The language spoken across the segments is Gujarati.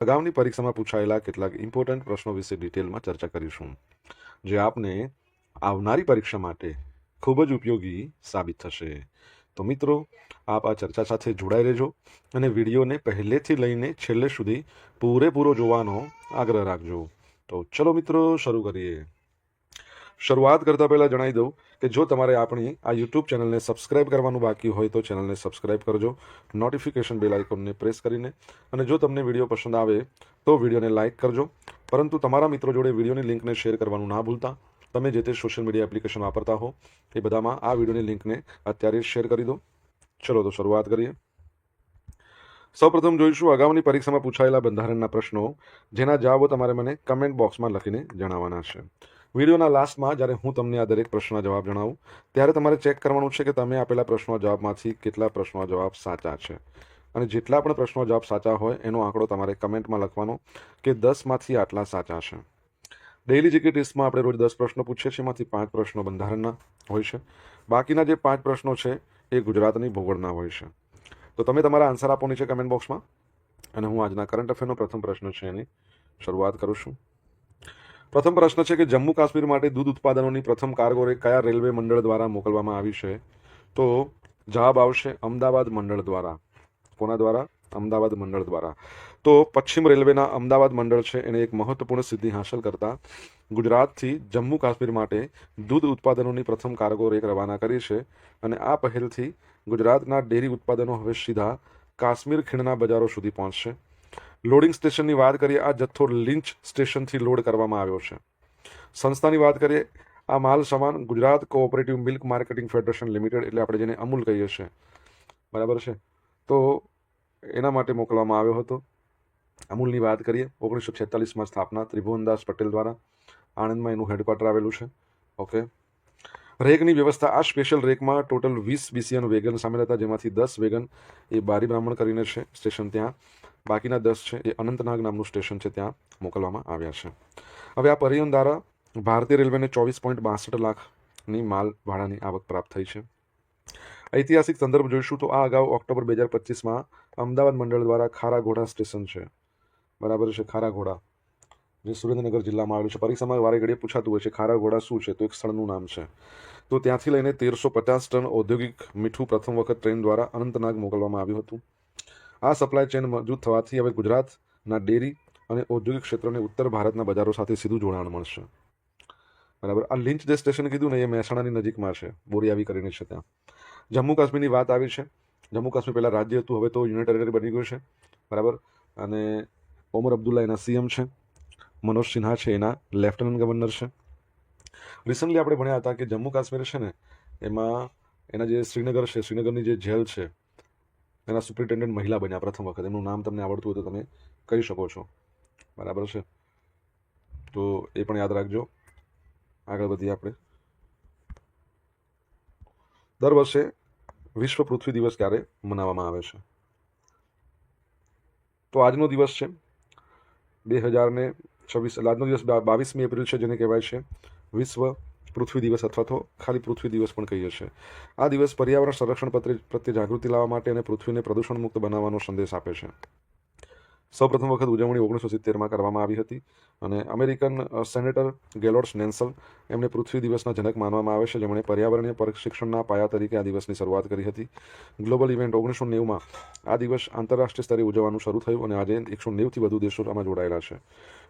અગાઉની પરીક્ષામાં પૂછાયેલા કેટલાક ઇમ્પોર્ટન્ટ પ્રશ્નો વિશે ડિટેલમાં ચર્ચા કરીશું, જે આપને આવનારી પરીક્ષા માટે ખૂબ જ ઉપયોગી સાબિત થશે. તો મિત્રો, આપ આ ચર્ચા સાથે જોડાઈ રહેજો અને વિડીયોને પહેલેથી લઈને છેલ્લે સુધી પૂરેપૂરો જોવાનો આગ્રહ રાખજો. તો ચલો મિત્રો, શરૂ કરીએ. શરૂઆત કરતા પહેલાં જણાવી દઉં કે જો તમારે આપણી આ યુટ્યુબ ચેનલને સબસ્ક્રાઇબ કરવાનું બાકી હોય તો ચેનલને સબસ્ક્રાઇબ કરજો, નોટિફિકેશન બેલ આઇકોનને પ્રેસ કરીને. અને જો તમને વિડીયો પસંદ આવે તો વિડીયોને લાઇક કરજો, પરંતુ તમારા મિત્રો જોડે વિડીયોની લિંકને શેર કરવાનું ના ભૂલતા. તમે જે તે સોશિયલ મીડિયા એપ્લિકેશન વાપરતા હો એ બધામાં આ વિડીયોની લિંકને અત્યારે શેર કરી દો. ચલો તો શરૂઆત કરીએ. સૌપ્રથમ જોઈશું અગાઉની પરીક્ષામાં પૂછાયેલા બંધારણના પ્રશ્નો, જેના જવાબો તમારે મને કમેન્ટ બોક્સમાં લખીને જણાવવાના છે. વિડીયોના લાસ્ટમાં જ્યારે હું તમને આ દરેક પ્રશ્નના જવાબ જણાવું ત્યારે તમારે ચેક કરવાનું છે કે તમે આપેલા પ્રશ્નોના જવાબમાંથી કેટલા પ્રશ્નોના જવાબ સાચા છે. અને જેટલા પણ પ્રશ્નોના જવાબ સાચા હોય એનો આંકડો તમારે કમેન્ટમાં લખવાનો કે 10માંથી આટલા સાચા છે. ડેઇલી જીકે ટેસ્ટમાં આપણે રોજ 10 પ્રશ્નો પૂછીએ છીએ, એમાંથી 5 પ્રશ્નો બંધારણના હોય છે. બાકીના જે 5 પ્રશ્નો છે એ ગુજરાતની ભૂગોળના હોય છે. તો તમે તમારા આન્સર આપવાની છે કમેન્ટ બોક્સમાં, અને હું આજના કરંટ અફેરનો પ્રથમ પ્રશ્ન છે એની શરૂઆત કરું છું. પ્રથમ પ્રશ્ન છે કે જમ્મુ કાશ્મીર માટે દૂધ ઉત્પાદનોની પ્રથમ કાર્ગો કયા રેલવે મંડળ દ્વારા મોકલવામાં આવી છે? તો જવાબ આવશે અમદાવાદ મંડળ દ્વારા. કોના દ્વારા? અમદાવાદ મંડળ દ્વારા. તો પશ્ચિમ રેલવેના અમદાવાદ મંડળ છે એને એક મહત્વપૂર્ણ સિદ્ધિ હાંસલ કરતા ગુજરાતથી જમ્મુ કાશ્મીર માટે દૂધ ઉત્પાદનોની પ્રથમ કાર્ગો રવાના કરી છે. અને આ પહેલથી ગુજરાતના ડેરી ઉત્પાદનો હવે સીધા કાશ્મીર ખીણના બજારો સુધી પહોંચશે. લોડિંગ સ્ટેશનની વાત કરીએ, આ જથ્થો લિંચ સ્ટેશનથી લોડ કરવામાં આવ્યો છે. સંસ્થાની વાત કરીએ, આ માલ સામાન Gujarat cooperative milk marketing federation limited, એટલે આપણે જેને અમૂલ કહીએ છીએ, બરાબર છે, તો એના માટે મોકલવામાં આવ્યો હતો. અમૂલની વાત કરીએ, 1946માં સ્થાપના ત્રિભુવનદાસ પટેલ દ્વારા. આણંદમાં એનું હેડક્વાર્ટર આવેલું છે. ઓકે. રેકની વ્યવસ્થા, આ સ્પેશિયલ રેકમાં ટોટલ 20 BCN વેગન સામેલ હતા, જેમાંથી 10 વેગન એ બારી બ્રાહ્મણ કરીને છે સ્ટેશન, ત્યાં બાકીના 10 છે એ અનંતનાગ નામનું સ્ટેશન છે ત્યાં મોકલવામાં આવ્યા છે. હવે આ પરિવહન દ્વારા ભારતીય રેલવેને 24.62 લાખની માલ ભાડાની આવક પ્રાપ્ત થઈ છે. ઐતિહાસિક સંદર્ભ જોઈશું તો આ અગાઉ ઓક્ટોબર 2025માં અમદાવાદ મંડળ દ્વારા ખારાઘોડા સ્ટેશન છે, બરાબર છે, ખારાઘોડા, જે સુરેન્દ્રનગર જિલ્લામાં આવેલું છે. પરીક્ષામાં વારે ઘડીએ પૂછાતું હોય છે ખારાઘોડા શું છે, તો એક સ્થળનું નામ છે. તો ત્યાંથી લઈને 1350 ટન ઔદ્યોગિક મીઠું પ્રથમ વખત ટ્રેન દ્વારા અનંતનાગ મોકલવામાં આવ્યું હતું. આ સપ્લાય ચેન મજબૂત થવાથી હવે ગુજરાતના ડેરી અને ઔદ્યોગિક ક્ષેત્રોને ઉત્તર ભારતના બજારો સાથે સીધું જોડાણ મળશે. બરાબર. આ લિંચ જે સ્ટેશન કીધું ને એ મહેસાણાની નજીકમાં છે, બોરિયાવી કરીને છે ત્યાં. જમ્મુ કાશ્મીરની વાત આવી છે. જમ્મુ કાશ્મીર પહેલાં રાજ્ય હતું, હવે તો યુનિયન ટેરેટરી બની ગયું છે, બરાબર. અને ઓમર અબ્દુલ્લા એના CM છે, મનોજ સિન્હા છે એના લેફ્ટનન્ટ ગવર્નર છે. રિસન્ટલી આપણે ભણ્યા હતા કે જમ્મુ કાશ્મીર છે ને, એમાં એના જે શ્રીનગર છે, શ્રીનગરની જે જેલ છે એના સુપ્રિન્ટેન્ડન્ટ મહિલા બન્યા પ્રથમ વખત. એમનું નામ તમને આવડતું હોય તો તમે કહી શકો છો, બરાબર છે, તો એ પણ યાદ રાખજો. આગળ વધીએ આપણે. દર વર્ષે વિશ્વ પૃથ્વી દિવસ ક્યારે મનાવવામાં આવે છે? તો આજનો દિવસ છે 2026, એટલે આજનો દિવસ 22મી એપ્રિલ છે, જેને કહેવાય છે વિશ્વ પૃથ્વી દિવસ, અથવા તો ખાલી પૃથ્વી દિવસ પણ કહીએ છીએ. આ દિવસ પર્યાવરણ સંરક્ષણ પ્રત્યે જાગૃતિ લાવવા માટે અને પૃથ્વીને પ્રદૂષણ મુક્ત બનાવવાનો સંદેશ આપે છે. સૌપ્રથમ વખત ઉજવણી 1970માં કરવામાં આવી હતી. અને અમેરિકન સેનેટર ગેલોર્ડ નેન્સલ, એમને પૃથ્વી દિવસના જનક માનવામાં આવે છે, જેમણે પર્યાવરણીય પ્રશિક્ષણના પાયા તરીકે આ દિવસની શરૂઆત કરી હતી. ગ્લોબલ ઇવેન્ટ 1990માં આ દિવસ આંતરરાષ્ટ્રીય સ્તરે ઉજવવાનું શરૂ થયું, અને આજે 190થી વધુ દેશો આમાં જોડાયેલા છે.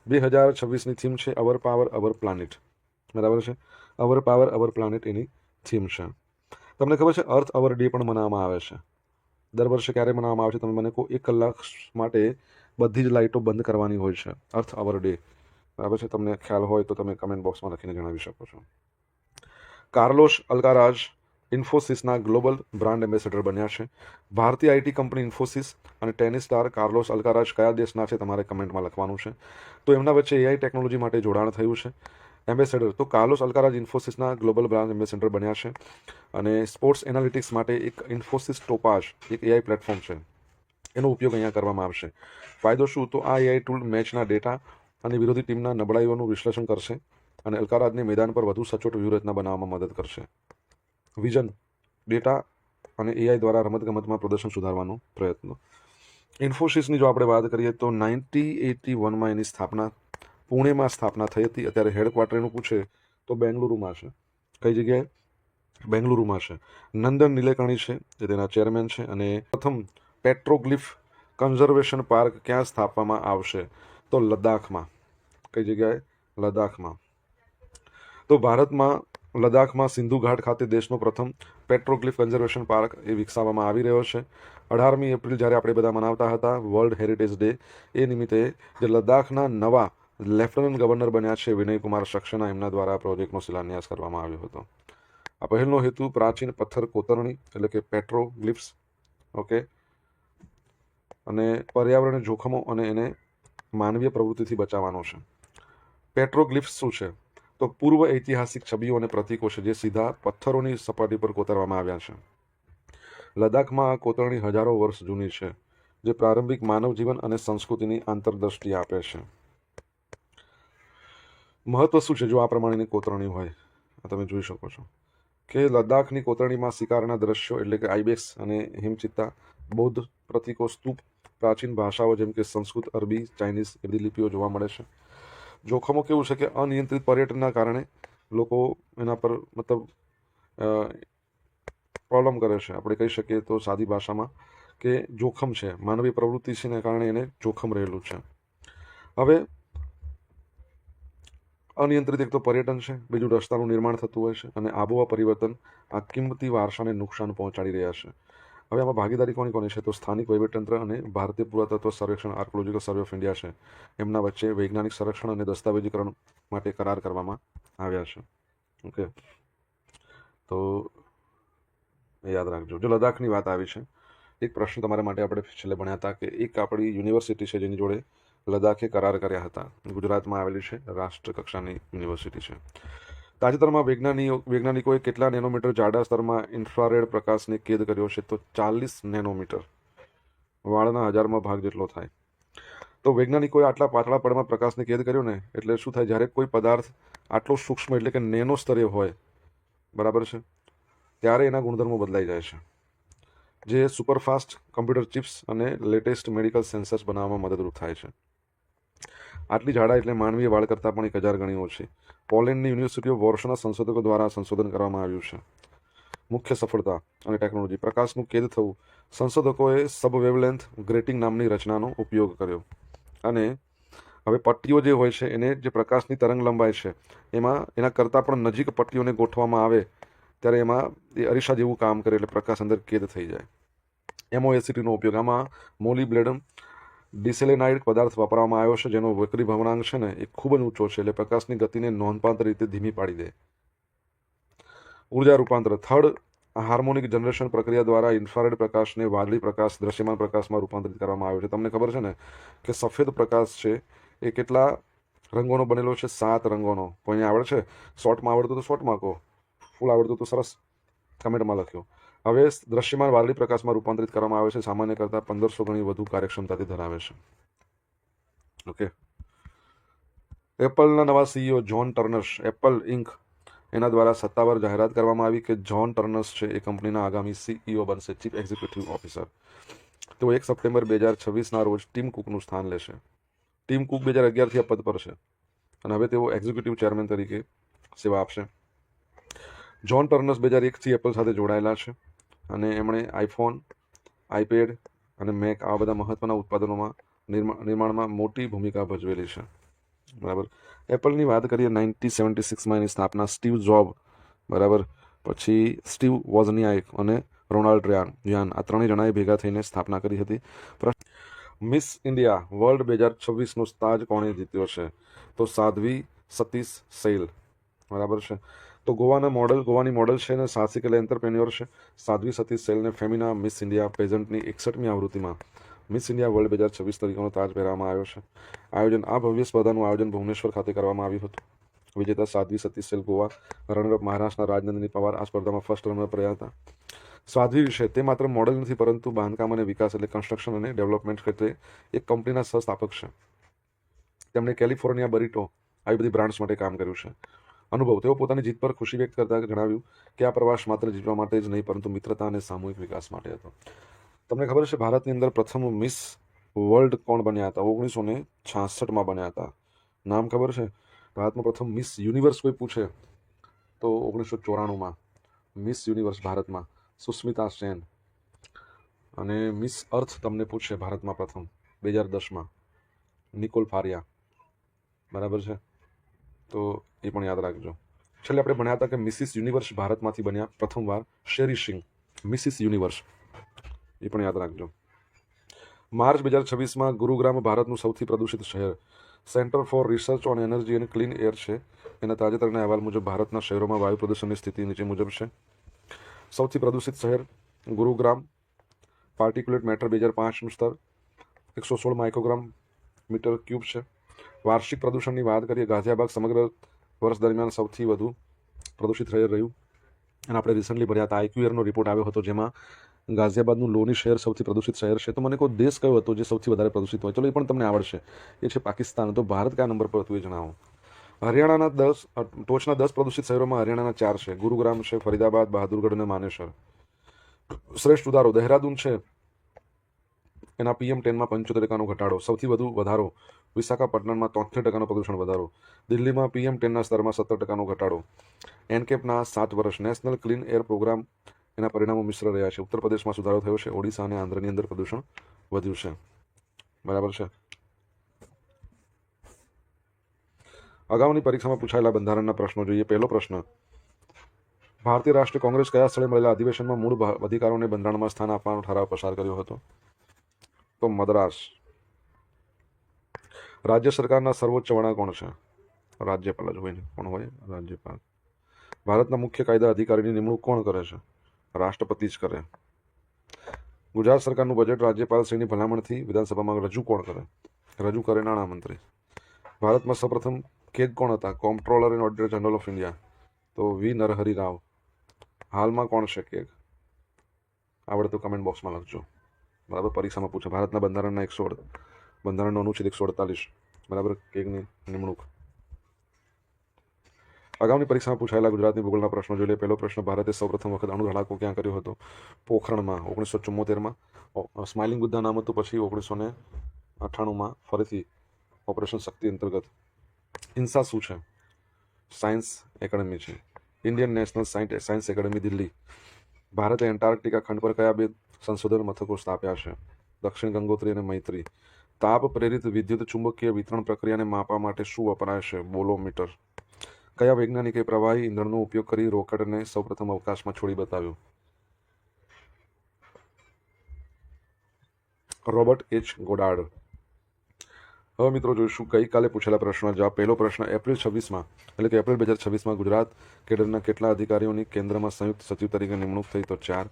2026ની થીમ છે અવર પાવર અવર પ્લાનેટ, બરાબર છે, અવર પાવર અવર પ્લાનેટ એની થીમ છે. તમને ખબર છે અર્થ અવર ડે પણ મનાવવામાં આવે છે. દર વર્ષે ક્યારે મનાવવામાં આવે છે? તમે મને કહો. 1 કલાક માટે બધી જ લાઇટો બંધ કરવાની હોય છે, અર્થ અવર ડે, બરાબર છે. તમને ખ્યાલ હોય તો તમે કમેન્ટ બોક્સમાં લખીને જણાવી શકો છો. કાર્લોસ અલ્કારાઝ ઇન્ફોસિસના ગ્લોબલ બ્રાન્ડ એમ્બેસેડર બન્યા છે. ભારતીય IT કંપની ઇન્ફોસિસ અને ટેનિસ સ્ટાર કાર્લોસ અલ્કારાઝ કયા દેશના છે તમારે કમેન્ટમાં લખવાનું છે. તો એમના વચ્ચે AI ટેકનોલોજી માટે જોડાણ થયું છે. એમ્બેસેડર તો કાર્લોસ અલ્કારાઝ ઇન્ફોસિસના ગ્લોબલ બ્રાન્ડ એમ્બેસેડર બન્યા છે. અને સ્પોર્ટ્સ એનાલિટિક્સ માટે એક ઇન્ફોસિસ ટોપાઝ એક AI પ્લેટફોર્મ છે, એનો ઉપયોગ અહીંયા કરવામાં આવશે. ફાયદો શું? તો આ AI ટૂલ મેચના ડેટા અને વિરોધી ટીમના નબળાઈઓનું વિશ્લેષણ કરશે અને અલ્કારાઝને મેદાન પર વધુ સચોટ વ્યૂહરચના બનાવવામાં મદદ કરશે. વિઝન, ડેટા અને AI દ્વારા રમતગમતમાં પ્રદર્શન સુધારવાનો પ્રયત્ન. ઇન્ફોસિસની જો આપણે વાત કરીએ તો 1981માં એની સ્થાપના પુણેમાં સ્થાપના થઈ હતી. અત્યારે હેડક્વાર્ટર એનું પૂછે તો બેંગલુરુમાં છે. કઈ જગ્યાએ? બેંગલુરુમાં છે. નંદન નીલેકણી છે જે તેના ચેરમેન છે. અને પ્રથમ પેટ્રોગ્લિફ કન્ઝર્વેશન પાર્ક ક્યાં સ્થાપવામાં આવશે? તો લદ્દાખમાં. કઈ જગ્યાએ? લદ્દાખમાં. તો ભારતમાં લદ્દાખમાં સિંધુ ઘાટ ખાતે દેશનો પ્રથમ પેટ્રોગ્લિફ કન્ઝર્વેશન પાર્ક એ વિકસાવવામાં આવી રહ્યો છે. 18મી એપ્રિલ જ્યારે આપણે બધા મનાવતા હતા વર્લ્ડ હેરિટેજ ડે, એ નિમિત્તે જે લદ્દાખના નવા લેફ્ટનન્ટ ગવર્નર બન્યા છે વિનયકુમાર સક્સેના, એમના દ્વારા આ પ્રોજેક્ટનો શિલાન્યાસ કરવામાં આવ્યો હતો. આ પહેલનો હેતુ પ્રાચીન પથ્થર કોતરણી એટલે કે પેટ્રોગ્લિફ્સ, ઓકે, અને પર્યાવરણીય જોખમો અને એને માનવીય પ્રવૃત્તિથી બચાવવાનો છે. પેટ્રોગ્લિફ્સ શું છે? તો પૂર્વ ઐતિહાસિક છબીઓ અને પ્રતીકો છે જે સીધા પથ્થરોની સપાટી પર કોતરવામાં આવ્યા છે. લદ્દાખમાં આ કોતરણી હજારો વર્ષ જૂની છે, જે પ્રારંભિક માનવ જીવન અને સંસ્કૃતિની આંતરદ્રષ્ટિ આપે છે. મહત્વ શું છે જો આ પ્રમાણેની કોતરણી હોય? આ તમે જોઈ શકો છો કે લદ્દાખની કોતરણીમાં શિકારના દ્રશ્યો એટલે કે આઈબેક્સ અને હિમચિત્તા, બૌદ્ધ પ્રતીકો, સ્તૂપ, પ્રાચીન ભાષાઓ જેમ કે સંસ્કૃત, અરબી, ચાઇનીઝ એ બધી લિપિઓ જોવા મળે છે. જોખમો કેવું છે કે અનિયંત્રિત પર્યટનના કારણે લોકો એના પર મતલબ પ્રોબ્લેમ કરે છે. આપણે કહી શકીએ તો સાદી ભાષામાં કે જોખમ છે, માનવી પ્રવૃત્તિ છે ને કારણે એને જોખમ રહેલું છે. હવે અનિયંત્રિત એક તો પર્યટન છે, બીજું રસ્તાનું નિર્માણ થતું હોય છે, અને આબોહવા પરિવર્તન આ કિંમતી વારસાને નુકસાન પહોંચાડી રહ્યા છે. હવે આમાં ભાગીદારી કોની કોની છે? તો સ્થાનિક વહીવટીતંત્ર અને ભારતીય પુરાતત્વ સર્વેક્ષણ આર્કોલોજીકલ સર્વે ઓફ ઇન્ડિયા છે, એમના વચ્ચે વૈજ્ઞાનિક સંરક્ષણ અને દસ્તાવેજીકરણ માટે કરાર કરવામાં આવ્યા છે. ઓકે, તો એ યાદ રાખજો. જો લદ્દાખની વાત આવી છે, એક પ્રશ્ન તમારા માટે આપણે છેલ્લે ભણ્યા હતા કે એક આપણી યુનિવર્સિટી છે જેની જોડે લદ્દાખે કરાર કર્યા હતા. ગુજરાતમાં આવેલી છે, રાષ્ટ્ર કક્ષાની યુનિવર્સિટી છે. તાજેતરમાં વૈજ્ઞાનિકોએ કેટલા નેનોમીટર જાડા સ્તરમાં ઇન્ફ્રારેડ પ્રકાશને કેદ કર્યો છે? તો 40 નેનોમીટર, વાળના 1000માં ભાગ જેટલો થાય. તો વૈજ્ઞાનિકોએ આટલા પાતળા પડમાં પ્રકાશને કેદ કર્યો ને, એટલે શું થાય? જ્યારે કોઈ પદાર્થ આટલો સૂક્ષ્મ એટલે કે નેનો સ્તરે હોય, બરાબર છે, ત્યારે એના ગુણધર્મો બદલાઈ જાય છે, જે સુપરફાસ્ટ કમ્પ્યુટર ચિપ્સ અને લેટેસ્ટ મેડિકલ સેન્સર્સ બનાવવામાં મદદરૂપ થાય છે. આટલી જાડાઈ એટલે માનવીય વાળ કરતાં પણ 1000 ગણી ઓછી. પોલેન્ડની યુનિવર્સિટી ઓફ વોર્સોના સંશોધકો દ્વારા સંશોધન કરવામાં આવ્યું છે. મુખ્ય સફળતા અને ટેકનોલોજી. પ્રકાશનું કેદ થવું. સંશોધકોએ સબ વેવલેન્થ ગ્રેટિંગ નામની રચનાનો ઉપયોગ કર્યો, અને હવે પટ્ટીઓ જે હોય છે એને જે પ્રકાશની તરંગ લંબાઈ છે એમાં એના કરતાં પણ નજીક પટ્ટીઓને ગોઠવામાં આવે ત્યારે એમાં એ અરીસા જેવું કામ કરે, એટલે પ્રકાશ અંદર કેદ થઈ જાય. એમઓએસીટીનો ઉપયોગ. આમાં મોલીબ્લેડમ ડિસેલેનાઇડ પદાર્થ વાપરવામાં આવ્યો છે, જેનો વક્રી ભવનાંક છે ને એ ખૂબ જ ઊંચો છે, એટલે પ્રકાશની ગતિને નોંધપાત્ર રીતે ધીમી પાડી દે. ઉર્જા રૂપાંતર. થર્ડ હાર્મોનિક જનરેશન પ્રક્રિયા દ્વારા ઇન્ફ્રારેડ પ્રકાશને વાદળી પ્રકાશ, દ્રશ્યમાન પ્રકાશમાં રૂપાંતરિત કરવામાં આવ્યો છે. તમને ખબર છે ને કે સફેદ પ્રકાશ છે એ કેટલા રંગોનો બનેલો છે? 7 રંગોનો. કોઈને આવડે છે? શોર્ટમાં આવડતું તો શોર્ટમાં કહો, ફૂલ આવડતું તો સરસ કમેન્ટમાં લખ્યો. હવે દ્રશ્યમાન વાદળી પ્રકાશમાં રૂપાંતરિત કરવામાં આવે છે, સામાન્ય કરતાં 1500 ગણી વધુ કાર્યક્ષમતાથી ધરાવે છે. ઓકે. એપલના નવા સીઈઓ જ્હોન ટર્નર્સ, એપલ ઇન્ક, એના દ્વારા સત્તાવાર જાહેરાત કરવામાં આવી કે જ્હોન ટર્નર્સ છે એ કંપનીના આગામી સીઈઓ બનશે, ચીફ એક્ઝિક્યુટિવ ઓફિસર. તો 1 સપ્ટેમ્બર 2026ના રોજ ટીમ કુકનું સ્થાન લેશે. ટીમ કુક 2011થી આ પદ પર છે, અને હવે તેઓ એક્ઝિક્યુટિવ ચેરમેન તરીકે સેવા આપશે. જ્હોન ટર્નર્સ 2001થી એપલ સાથે જોડાયેલા છે, અને એમણે આઈફોન, આઈપેડ અને મેક આવા બધા મહત્વના ઉત્પાદનોમાં નિર્માણમાં મોટી ભૂમિકા ભજવેલી છે. બરાબર. એપલની વાત કરીએ 1976માં એની સ્થાપના સ્ટીવ જોબ, બરાબર, પછી સ્ટીવ વોઝનિયાક અને રોનાલ્ડ યાન, આ ત્રણેય જણાએ ભેગા થઈને સ્થાપના કરી હતી. મિસ ઇન્ડિયા વર્લ્ડ 2026નો તાજ કોણે જીત્યો છે? તો સાધ્વી સતીશ સૈલ, બરાબર છે. તો ગોવાની મોડલ છે ને સાહસિક એટલે એન્ટરપ્રેન્યોર છે. સાધ્વી સતીશ સૈલને ફેમિના મિસ ઇન્ડિયા પેઝન્ટની 61મી આવૃત્તિમાં મિસ ઇન્ડિયા વર્લ્ડ 2026 તરીકેનો તાજ પહેરવામાં આવ્યો છે. આ ભવ્ય સ્પર્ધાનું આયોજન ભુવનેશ્વર ખાતે કરવામાં આવ્યું હતું. વિજેતા સાધ્વી સતીશ સૈલ ગોવા, રનરઅપ મહારાષ્ટ્રના રાજનંદિની પવાર આ સ્પર્ધામાં ફર્સ્ટ રનરઅપ રહ્યા હતા. સાધ્વી વિશે તે માત્ર મોડલ નથી, પરંતુ બાંધકામ અને વિકાસ એટલે કન્સ્ટ્રક્શન અને ડેવલપમેન્ટ ક્ષેત્રે એક કંપનીના સહસ્થાપક છે. તેમણે કેલિફોર્નિયા બરીટો આવી બધી બ્રાન્ડ્સ માટે કામ કર્યું છે. અનુભવ. તેઓ પોતાની જીત પર ખુશી વ્યક્ત કરતા જણાવ્યું કે આ પ્રવાસ માત્ર જીતવા માટે જ નહીં, પરંતુ મિત્રતા અને સામૂહિક વિકાસ માટે હતો. તમને ખબર છે ભારતની અંદર પ્રથમ મિસ વર્લ્ડ કોણ બન્યા હતા? 1966માં બન્યા હતા. નામ ખબર છે? ભારતમાં પ્રથમ મિસ યુનિવર્સ કોઈ પૂછે તો 1994માં મિસ યુનિવર્સ ભારતમાં સુસ્મિતા સેન. અને મિસ અર્થ તમને પૂછે ભારતમાં પ્રથમ 2010માં નિકોલ ફારિયા. બરાબર છે, તો એ પણ યાદ રાખજો. છેલ્લે આપણે ભણ્યા હતા કે મિસિસ યુનિવર્સ ભારતમાંથી બન્યા પ્રથમવાર શેરી સિંહ, મિસિસ યુનિવર્સ, એ પણ યાદ રાખજો. માર્ચ 2026માં ગુરુગ્રામ ભારતનું સૌથી પ્રદૂષિત શહેર. Centre for research on energy and clean air છે. એના તાજેતરના અહેવાલ મુજબ ભારતના શહેરોમાં વાયુ પ્રદૂષણની સ્થિતિ નીચે મુજબ છે. સૌથી પ્રદૂષિત શહેર ગુરુગ્રામ. પાર્ટિક્યુલેટ મેટર 2005નું સ્તર 116 માઇક્રોગ્રામ મીટર ક્યુબ છે. વાર્ષિક પ્રદૂષણની વાત કરીએ, ગાઝિયાબાદ સમગ્ર વર્ષ દરમિયાન સૌથી વધુ પ્રદૂષિત શહેર રહ્યું. અને આપણે રિસન્ટલી ભર્યા હતા આઈક્યુએરનો રિપોર્ટ આવ્યો હતો, જેમાં ગાઝિયાબાદનું લોની શહેર સૌથી પ્રદૂષિત શહેર છે. તો મને કોઈ દેશ કયો હતો જે સૌથી વધારે પ્રદૂષિત હોય? ચલો એ પણ તમને આવડશે. એ છે પાકિસ્તાન. તો ભારત કયા નંબર પર હતું એ જણાવો. હરિયાણાના ટોચના 10 પ્રદૂષિત શહેરોમાં હરિયાણાના 4 છે. ગુરુગ્રામ છે, ફરીદાબાદ, બહાદુરગઢ અને માનેસર. શ્રેષ્ઠ ઉદાહરો દહેરાદૂન છે, એના PM10માં 75% ઘટાડો. સૌથી વધુ વધારો વિશાખાપટ્ટનમમાં 73% પ્રદૂષણ વધારો. દિલ્હીમાં PM10ના સ્તરમાં 17% ઘટાડો. એનકેપના 7 વર્ષ નેશનલ ક્લીન એર પ્રોગ્રામ, એના પરિણામો મિશ્ર રહ્યા છે. ઉત્તર પ્રદેશમાં સુધારો થયો છે. ઓડિશા અને આંધ્રની અંદર પ્રદૂષણ વધ્યું છે. બરાબર છે. અગાઉની પરીક્ષામાં પૂછાયેલા બંધારણના પ્રશ્નો જોઈએ. પહેલો પ્રશ્ન, ભારતીય રાષ્ટ્રીય કોંગ્રેસ કયા સ્થળે મળેલા અધિવેશનમાં મૂળ અધિકારોને બંધારણમાં સ્થાન આપવાનો ઠરાવ પસાર કર્યો હતો? તો મદ્રાસ. રાજ્ય સરકારના સર્વોચ્ચ વડા કોણ છે? રાજ્યપાલ જ હોય. કોણ હોય? રાજ્યપાલ. ભારતના મુખ્ય કાયદા અધિકારીની નિમણૂક કોણ કરે છે? રાષ્ટ્રપતિ જ કરે. ગુજરાત સરકારનું બજેટ રાજ્યપાલશ્રીની ભલામણથી વિધાનસભામાં રજૂ કોણ કરે? રજૂ કરે નાણામંત્રી. ભારતમાં સૌપ્રથમ કેગ કોણ હતા? કોમ્પ્ટ્રોલર and auditor general of India. તો વી નરહરી રાવ. હાલમાં કોણ છે કેગ? આવડે તો કમેન્ટ બોક્સમાં લખજો. બરાબર, પરીક્ષામાં પૂછે. ભારતના બંધારણનો અનુચ્છેદ 148. બરાબર, કેગની નિમણૂક. અગાઉની પરીક્ષામાં પૂછાયેલા ગુજરાતની ભૂગોળના પ્રશ્નો જોઈ લે. પહેલો પ્રશ્ન, ભારતે સૌપ્રથમ વખત અણુ ધડાકો ક્યાં કર્યો હતો? પોખરણમાં 1974માં. સ્માઇલિંગ બુદ્ધા નામ હતું. પછી 1998માં ફરીથી ઓપરેશન શક્તિ અંતર્ગત. ઇન્સા શું છે? સાયન્સ એકેડમી છે. Indian national science academy Delhi. ભારતે એન્ટાર્કટિકા ખંડ પર કયા 2 સંશોધન મથકો સ્થાપ્યા છે? દક્ષિણ ગંગોત્રી અને મૈત્રી. તાપ પ્રેરિત વિદ્યુત ચુંબકીય વિતરણ પ્રક્રિયાને માપવા માટે શું વપરાય છે? બોલોમીટર. કયા વૈજ્ઞાનિકે પ્રવાહી ઇંધણનો ઉપયોગ કરી રોકેટને સૌપ્રથમ અવકાશમાં છોડી બતાવ્યું? Robert H. ગોડાર્ડ. હવે મિત્રો જોઈશું ગઈકાલે પૂછેલા પ્રશ્નનો જવાબ. પહેલો પ્રશ્ન, એપ્રિલ 2026માં ગુજરાત કેડરના કેટલા અધિકારીઓની કેન્દ્રમાં સંયુક્ત સચિવ તરીકે નિમણૂક થઈ? તો 4.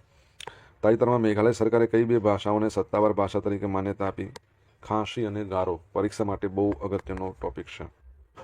તાજેતરમાં મેઘાલય સરકારે કઈ 2 ભાષાઓને સત્તાવાર ભાષા તરીકે માન્યતા આપી? ખાસી અને ગારો. પરીક્ષા માટે બહુ અગત્યનો ટોપિક છે.